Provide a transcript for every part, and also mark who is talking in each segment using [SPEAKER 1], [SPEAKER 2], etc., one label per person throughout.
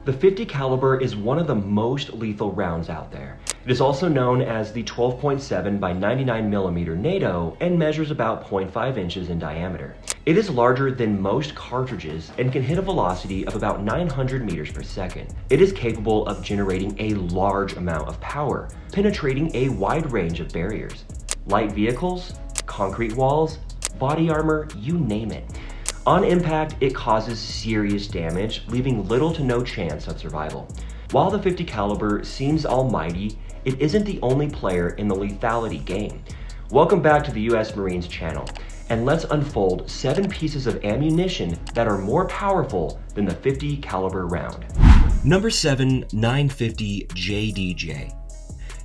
[SPEAKER 1] The 50 caliber is one of the most lethal rounds out there. It is also known as the 12.7 by 99mm NATO and measures about 0.5 inches in diameter. It is larger than most cartridges and can hit a velocity of about 900 meters per second. It is capable of generating a large amount of power, penetrating a wide range of barriers. Light vehicles, concrete walls, body armor, you name it. On impact, it causes serious damage, leaving little to no chance of survival. While the 50 caliber seems almighty, it isn't the only player in the lethality game. Welcome back to the US Marines channel, and let's unfold 7 pieces of ammunition that are more powerful than the 50 caliber round. Number 7, 950 JDJ.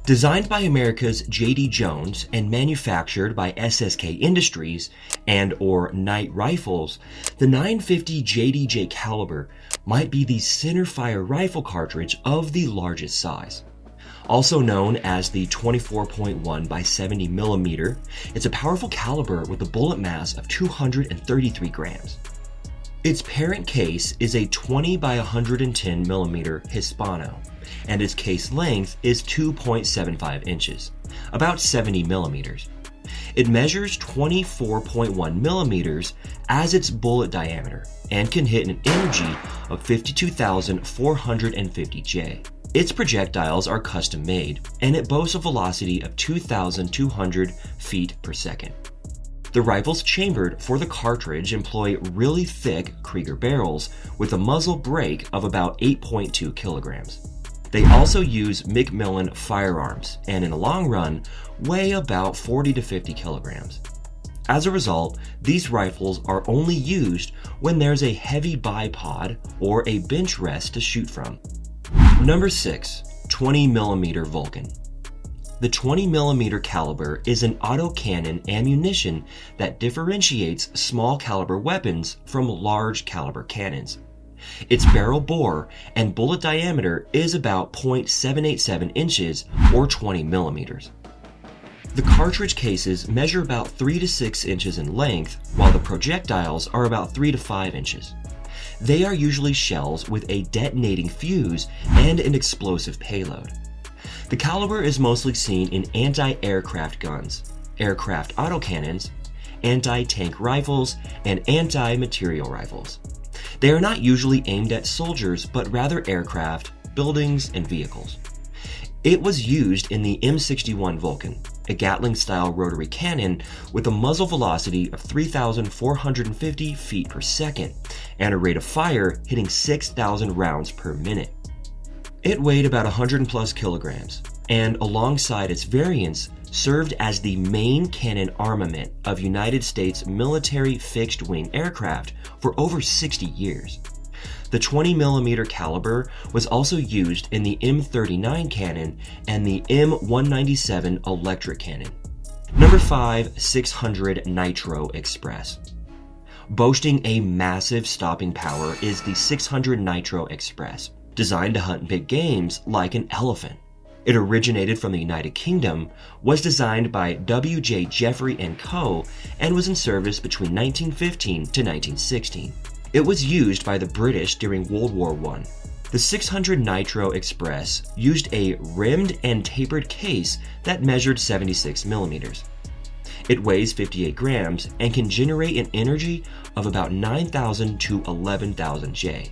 [SPEAKER 1] Designed by America's J.D. Jones and manufactured by SSK Industries and/or Knight Rifles, the 950 JDJ caliber might be the centerfire rifle cartridge of the largest size. Also known as the 24.1 by 70mm, it's a powerful caliber with a bullet mass of 233 grams. Its parent case is a 20 by 110mm Hispano, and its case length is 2.75 inches, about 70 millimeters. It measures 24.1 millimeters as its bullet diameter and can hit an energy of 52,450 J. Its projectiles are custom made, and it boasts a velocity of 2,200 feet per second. The rifles chambered for the cartridge employ really thick Krieger barrels with a muzzle brake of about 8.2 kilograms. They also use Macmillan firearms and in the long run weigh about 40 to 50 kilograms. As a result, these rifles are only used when there's a heavy bipod or a bench rest to shoot from. Number 6, 20mm Vulcan. The 20mm caliber is an autocannon ammunition that differentiates small caliber weapons from large caliber cannons. Its barrel bore and bullet diameter is about 0.787 inches or 20 millimeters. The cartridge cases measure about 3 to 6 inches in length, while the projectiles are about 3 to 5 inches. They are usually shells with a detonating fuse and an explosive payload. The caliber is mostly seen in anti-aircraft guns, aircraft autocannons, anti-tank rifles, and anti-material rifles. They are not usually aimed at soldiers, but rather aircraft, buildings, and vehicles. It was used in the M61 Vulcan, a Gatling-style rotary cannon with a muzzle velocity of 3,450 feet per second and a rate of fire hitting 6,000 rounds per minute. It weighed about 100 plus kilograms, and alongside its variants, served as the main cannon armament of United States military fixed-wing aircraft for over 60 years. The 20mm caliber was also used in the M39 cannon and the M197 electric cannon. Number 5, 600 Nitro Express. Boasting a massive stopping power is the 600 Nitro Express, designed to hunt big games like an elephant. It originated from the United Kingdom, was designed by W.J. Jeffrey & Co., and was in service between 1915 to 1916. It was used by the British during World War I. The 600 Nitro Express used a rimmed and tapered case that measured 76 millimeters. It weighs 58 grams and can generate an energy of about 9,000 to 11,000 J.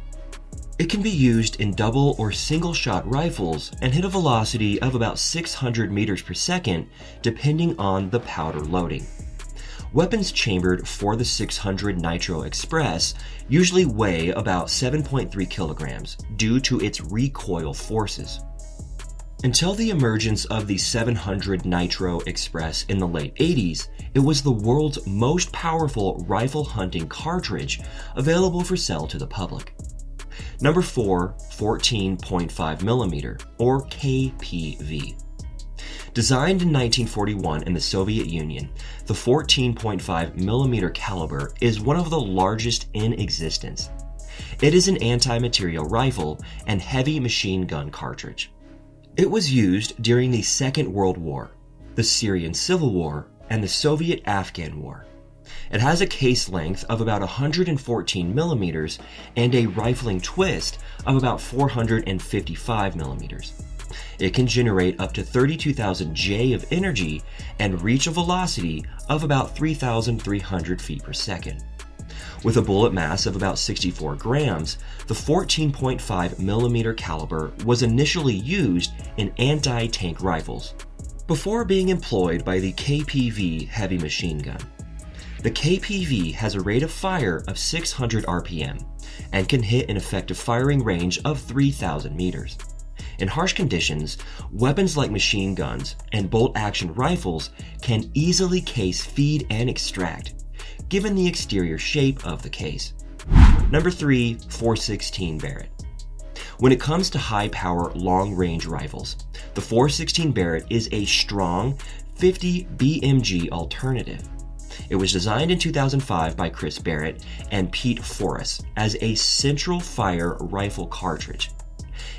[SPEAKER 1] It can be used in double or single shot rifles and hit a velocity of about 600 meters per second depending on the powder loading. Weapons chambered for the 600 Nitro Express usually weigh about 7.3 kilograms due to its recoil forces. Until the emergence of the 700 Nitro Express in the late 80s, it was the world's most powerful rifle hunting cartridge available for sale to the public. Number 4, 14.5mm, or KPV. Designed in 1941 in the Soviet Union, the 14.5mm caliber is one of the largest in existence. It is an anti-material rifle and heavy machine gun cartridge. It was used during the Second World War, the Syrian Civil War, and the Soviet-Afghan War. It has a case length of about 114 millimeters and a rifling twist of about 455 millimeters. It can generate up to 32,000 J of energy and reach a velocity of about 3,300 feet per second. With a bullet mass of about 64 grams, the 14.5 millimeter caliber was initially used in anti-tank rifles, before being employed by the KPV heavy machine gun. The KPV has a rate of fire of 600 RPM and can hit an effective firing range of 3,000 meters. In harsh conditions, weapons like machine guns and bolt-action rifles can easily case, feed, and extract, given the exterior shape of the case. Number 3, 416 Barrett. When it comes to high-power, long-range rifles, the 416 Barrett is a strong 50 BMG alternative. It was designed in 2005 by Chris Barrett and Pete Forrest as a central fire rifle cartridge.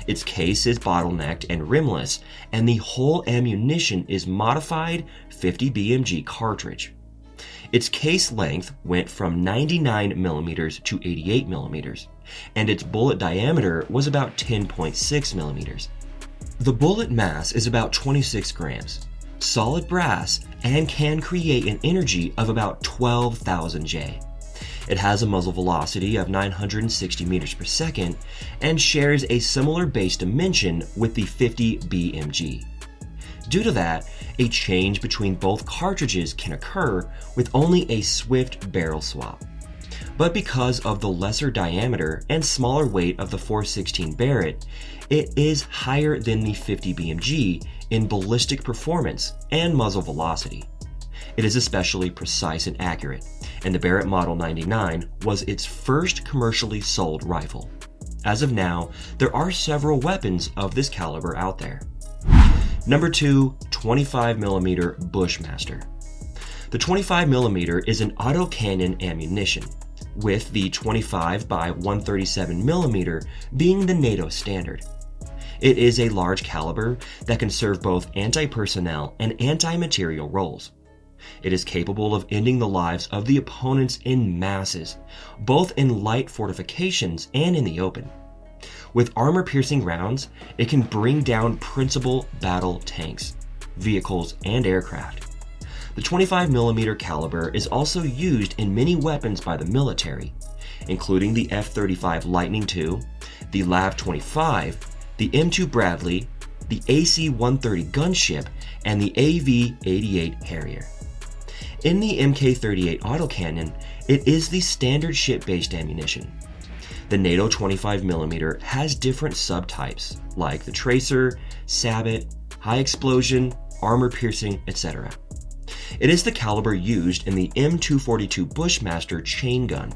[SPEAKER 1] Its case is bottlenecked and rimless, and the whole ammunition is modified 50 BMG cartridge. Its case length went from 99 millimeters to 88 millimeters, and its bullet diameter was about 10.6 millimeters. The bullet mass is about 26 grams, solid brass, and can create an energy of about 12,000 J. It has a muzzle velocity of 960 meters per second and shares a similar base dimension with the 50 BMG. Due to that, a change between both cartridges can occur with only a swift barrel swap. But because of the lesser diameter and smaller weight of the 416 Barrett, it is higher than the 50 BMG in ballistic performance and muzzle velocity. It is especially precise and accurate, and the Barrett Model 99 was its first commercially sold rifle. As of now, there are several weapons of this caliber out there. Number 2, 25mm Bushmaster. The 25mm is an autocannon ammunition, with the 25 by 137mm being the NATO standard. It is a large caliber that can serve both anti-personnel and anti-material roles. It is capable of ending the lives of the opponents in masses, both in light fortifications and in the open. With armor-piercing rounds, it can bring down principal battle tanks, vehicles, and aircraft. The 25mm caliber is also used in many weapons by the military, including the F-35 Lightning II, the LAV-25, the M2 Bradley, the AC-130 gunship, and the AV-88 Harrier. In the Mk38 autocannon, it is the standard ship-based ammunition. The NATO 25mm has different subtypes, like the Tracer, Sabot, High Explosion, Armor Piercing, etc. It is the caliber used in the M242 Bushmaster chain gun,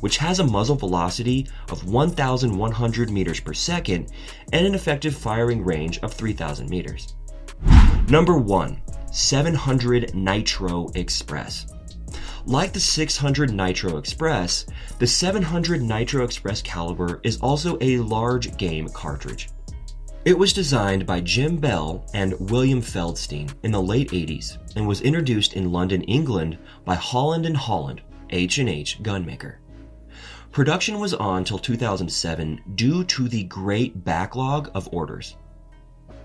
[SPEAKER 1] which has a muzzle velocity of 1,100 meters per second and an effective firing range of 3,000 meters. Number 1, 700 Nitro Express. Like the 600 Nitro Express, the 700 Nitro Express caliber is also a large game cartridge. It was designed by Jim Bell and William Feldstein in the late 80s and was introduced in London, England by Holland & Holland, H&H gunmaker. Production was on till 2007 due to the great backlog of orders.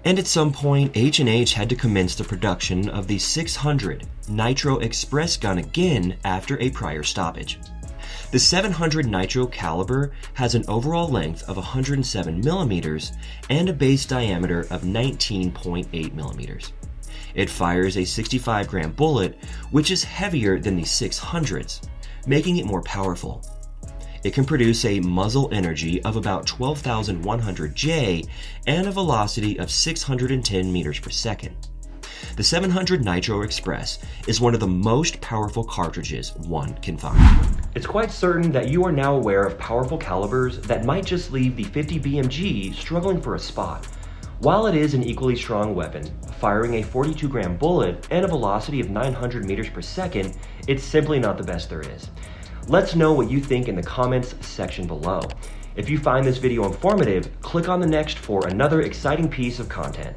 [SPEAKER 1] And at some point, H&H had to commence the production of the 600 Nitro Express gun again after a prior stoppage. The 700 Nitro caliber has an overall length of 107 millimeters and a base diameter of 19.8 millimeters. It fires a 65-gram bullet, which is heavier than the 600s, making it more powerful. It can produce a muzzle energy of about 12,100 J and a velocity of 610 meters per second. The 700 Nitro Express is one of the most powerful cartridges one can find. It's quite certain that you are now aware of powerful calibers that might just leave the 50 BMG struggling for a spot. While it is an equally strong weapon, firing a 42-gram bullet and a velocity of 900 meters per second, it's simply not the best there is. Let's know what you think in the comments section below. If you find this video informative, click on the next for another exciting piece of content.